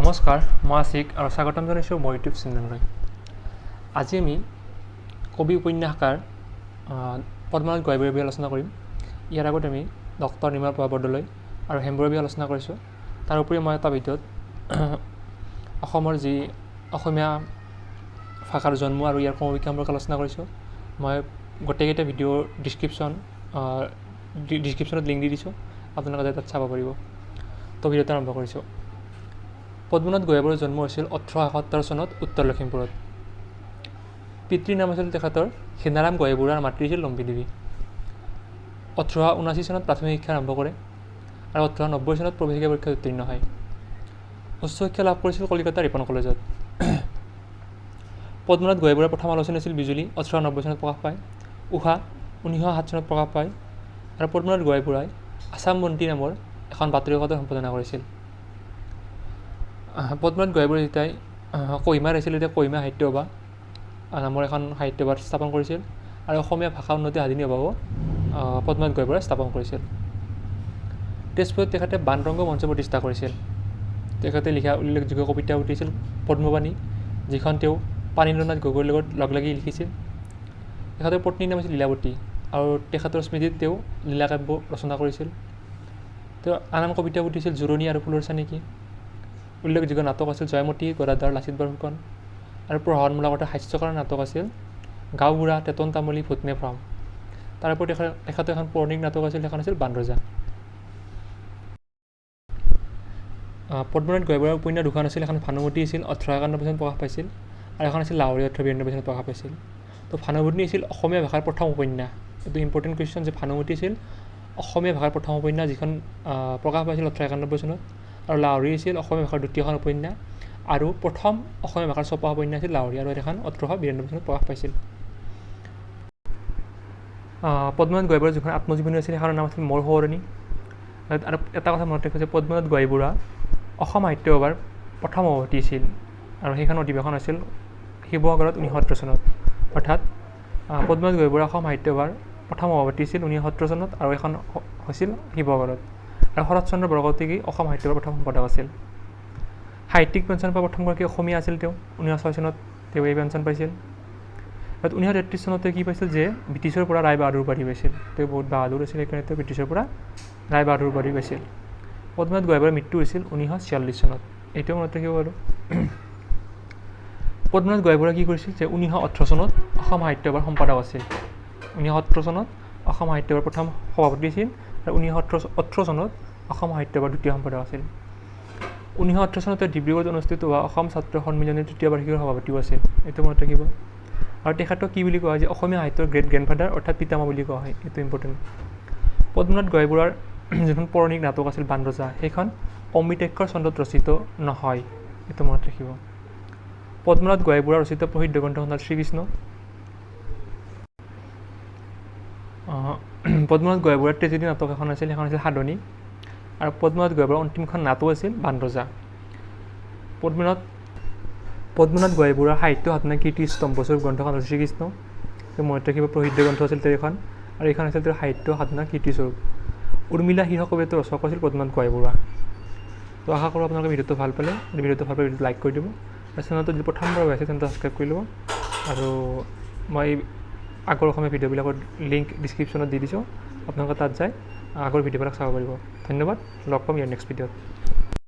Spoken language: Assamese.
নমস্কাৰ, মই আছিক আৰু স্বাগতম জনাইছোঁ মোৰ ইউটিউব চেনেললৈ। আজি আমি কবি উপন্যাসকাৰ পদ্মনাথ গোহাঁইবৰুৱাৰ বিষয়ে আলোচনা কৰিম। ইয়াৰ আগত আমি ডক্টৰ নিৰ্মল প্ৰভা বৰদলৈ আৰু হেমবৰুৱাৰ বিষয়ে আলোচনা কৰিছোঁ। তাৰ উপৰি মই এটা ভিডিঅ'ত অসমৰ যি অসমীয়া ভাষাৰ জন্ম আৰু ইয়াৰ ক্ৰমবিকাশ সম্পৰ্কে আলোচনা কৰিছোঁ। মই গোটেইকেইটা ভিডিঅ'ৰ ডিছক্ৰিপশ্যনত লিংক দি দিছোঁ, আপোনালোকে তাত চাব পাৰিব। তো ভিডিঅ'টো আৰম্ভ কৰিছোঁ। পদ্মনাথ গোহাঁইবৰুৱাৰ জন্ম হৈছিল 1871 চনত উত্তৰ লখিমপুৰত। পিতৃৰ নাম আছিল তেখেতৰ ঘেনাৰাম গোহাঁইবৰুৱা আৰু মাতৃ আছিল লম্বী দেৱী। 1879 চনত প্ৰাথমিক শিক্ষা আৰম্ভ কৰে আৰু 1890 চনত প্ৰৱেশিকা পৰীক্ষাত উত্তীৰ্ণ হয়। উচ্চ শিক্ষা লাভ কৰিছিল কলিকতাৰ ৰিপন কলেজত। পদ্মনাথ গোহাঁইবৰুৱাৰ প্ৰথম আলোচনী আছিল বিজুলী, 1890 চনত প্ৰকাশ পায়। উষা 1907 চনত প্ৰকাশ পায় আৰু পদ্মনাথ গোহাঁইবৰুৱাই আছাম বন্তি নামৰ এখন বাতৰি কাকতৰ সম্পাদনা কৰিছিল। পদ্মনাথ গোহাঁইবৰুৱাই যেতিয়াই কহিমাৰ আহিছিল তেতিয়া কহিমা সাহিত্য সভা নামৰ এখন সাহিত্য সভাত স্থাপন কৰিছিল আৰু অসমীয়া ভাষা উন্নতি সাধিনী সভাও পদ্মনাথ গোহাঁইবৰুৱাই স্থাপন কৰিছিল। তেজপুৰত তেখেতে বাণৰংগ মঞ্চ প্ৰতিষ্ঠা কৰিছিল। তেখেতে লিখা উল্লেখযোগ্য কবিতা উঠিছিল পদ্মবাণী, যিখন তেওঁ পানীলনাথ গগৈৰ লগত লগ লাগি লিখিছিল। তেখেতৰ পত্নীৰ নাম আছিল লীলাৱতী আৰু তেখেতৰ স্মৃতিত তেওঁ লীলাকাব্য ৰচনা কৰিছিল। তেওঁ আন কবিতা উঠিছিল জোৰণী আৰু ফুলৰ চানেকি। উল্লেখযোগ্য নাটক আছিল জয়মতী, গদাধৰ, লাচিত বৰফুকন আৰু প্ৰহৰণমূলক অৰ্থাৎ হাস্যকৰ নাটক আছিল গাঁওবুঢ়া, তেতন তামুলী, ভূতনে ভ্ৰম। তাৰ উপৰি তেখেতৰ এখন পৌৰাণিক নাটক আছিল, সেইখন আছিল বাণৰজা। পদ্মনাথ গোহাঁইবৰুৱাৰ উপন্যাস দুখন আছিল, এখন ভানুমতী আছিল 1891 চনত প্ৰকাশ পাইছিল আৰু এখন আছিল লাহৰী 1892 চনত প্ৰকাশ পাইছিল। তো ভানুমতী আছিল অসমীয়া ভাষাৰ প্ৰথম উপন্যাস। এইটো ইম্পৰ্টেণ্ট কুৱেশ্যন যে ভানুমতী আছিল অসমীয়া ভাষাৰ প্ৰথম উপন্যাস, যিখন প্ৰকাশ পাইছিল 1891 চনত, আৰু লাহৰী আছিল অসমীয়া ভাষাৰ দ্বিতীয়খন উপন্যাস আৰু প্ৰথম অসমীয়া ভাষাৰ ছপা উপন্যাস আছিল লাহৰী, আৰু এখন 1892 চনত প্ৰকাশ পাইছিল। পদ্মনাথ গোহাঁইবৰুৱাৰ যিখন আত্মজীৱনী আছিল সেইখনৰ নাম আছিল মোৰ সোঁৱৰণী। আৰু এটা কথা মনত ৰাখিব যে পদ্মনাথ গোহাঁইবৰুৱা অসম সাহিত্য সভাৰ প্ৰথম সভাপতি আছিল আৰু সেইখন অধিৱেশন আছিল শিৱসাগৰত 1917 চনত। অৰ্থাৎ পদ্মনাথ গোহাঁইবৰুৱা অসম সাহিত্য সভাৰ প্ৰথম সভাপতি আছিল 1917 চনত আৰু এখন হৈছিল শিৱসাগৰত। আৰু শৰৎচন্দ্ৰ বৰকটকী অসম সাহিত্য সভাৰ প্ৰথম সম্পাদক আছিল। সাহিত্যিক পেঞ্চন পোৱা প্ৰথমগৰাকী অসমীয়া আছিল তেওঁ। 1906 চনত তেওঁ এই পেঞ্চন পাইছিল। 1933 চনত তেওঁ কি পাইছিল যে ব্ৰিটিছৰ পৰা ৰায় বাহাদুৰ উপাধি পাইছিল। তেওঁ বহুত বাহাদুৰ আছিল, সেইকাৰণে তেওঁ ব্ৰিটিছৰ পৰা ৰায় বাহাদুৰ উপাধি পাইছিল। পদ্মনাথ গোহাঁইবৰুৱাৰ মৃত্যু হৈছিল 1946 চনত। এইটোও মনত ৰাখিব পাৰোঁ। পদ্মনাথ গোহাঁইবৰুৱাই কি কৰিছিল যে 1918 চনত অসম সাহিত্য সভাৰ সম্পাদক আছিল। 1917 চনত অসম সাহিত্য সভাৰ প্ৰথম সভাপতি আছিল আৰু 1918 চনত অসম সাহিত্য সভাৰ দ্বিতীয় সম্পাদক আছিল। 1918 চনত ডিব্ৰুগড়ত অনুষ্ঠিত হোৱা অসম ছাত্ৰ সন্মিলনৰ তৃতীয় বাৰ্ষিকৰ সভাপতিও আছিল। এইটো মনত ৰাখিব। আৰু তেখেতক কি বুলি কোৱা হয় যে অসমীয়া সাহিত্যৰ গ্ৰেট গ্ৰেণ্ডফাদাৰ অৰ্থাৎ পিতামহ বুলি কোৱা হয়। এইটো ইম্পৰ্টেণ্ট। পদ্মনাথ গোহাঁইবৰুৱাৰ যিখন পৌৰাণিক নাটক আছিল বাণৰজা, সেইখন অমৃতাক্ষৰ চন্দত ৰচিত নহয়। এইটো মনত ৰাখিব। পদ্মনাথ গোহাঁইবৰুৱাৰ ৰচিত প্ৰসিদ্ধ গ্ৰন্থখন হ'ল শ্ৰীকৃষ্ণ। পদ্মনাথ গোহাঁইবৰুৱাৰ ট্ৰেজেডি নাটক এখন আছিল, সেইখন আছিল সাধনী। আৰু পদ্মনাথ গোহাঁইবৰুৱাৰ অন্তিমখন নাটক আছিল বাণৰজা। পদ্মনাথ গোহাঁইবৰুৱাৰ সাহিত্য সাধনা কীৰ্তিৰ স্তম্ভস্বৰূপ গ্ৰন্থখন হ'ল শ্ৰীকৃষ্ণ। তেওঁ মনত ৰাখিব, প্ৰসিদ্ধ গ্ৰন্থ আছিল তেওঁৰ এখন, আৰু এইখন আছিল তেওঁৰ সাহিত্য সাধনা কীৰ্তিস্বৰূপ। উৰ্মিলা শীৰ্ষক কবিতাটোৰ ৰচক আছিল পদ্মনাথ গোহাঁইবৰুৱা। তো আশা কৰোঁ আপোনালোকে ভিডিঅ'টো ভাল পালে। ভিডিঅ'টো ভাল পালে ভিডিঅ'টো লাইক কৰি দিব আৰু চেনেলটো যদি প্ৰথমবাৰ হৈ আছে তেন্তে ছাবস্ক্ৰাইব কৰি ল'ব। আৰু মই আগৰ অসমীয়া ভিডিঅ'বিলাকৰ লিংক ডিছক্ৰিপশ্যনত দি দিছোঁ, আপোনালোকে তাত যায় আগৰ ভিডিঅ'বিলাক চাব পাৰিব। ধন্যবাদ, লগ পাম ইয়াৰ নেক্সট ভিডিঅ'ত।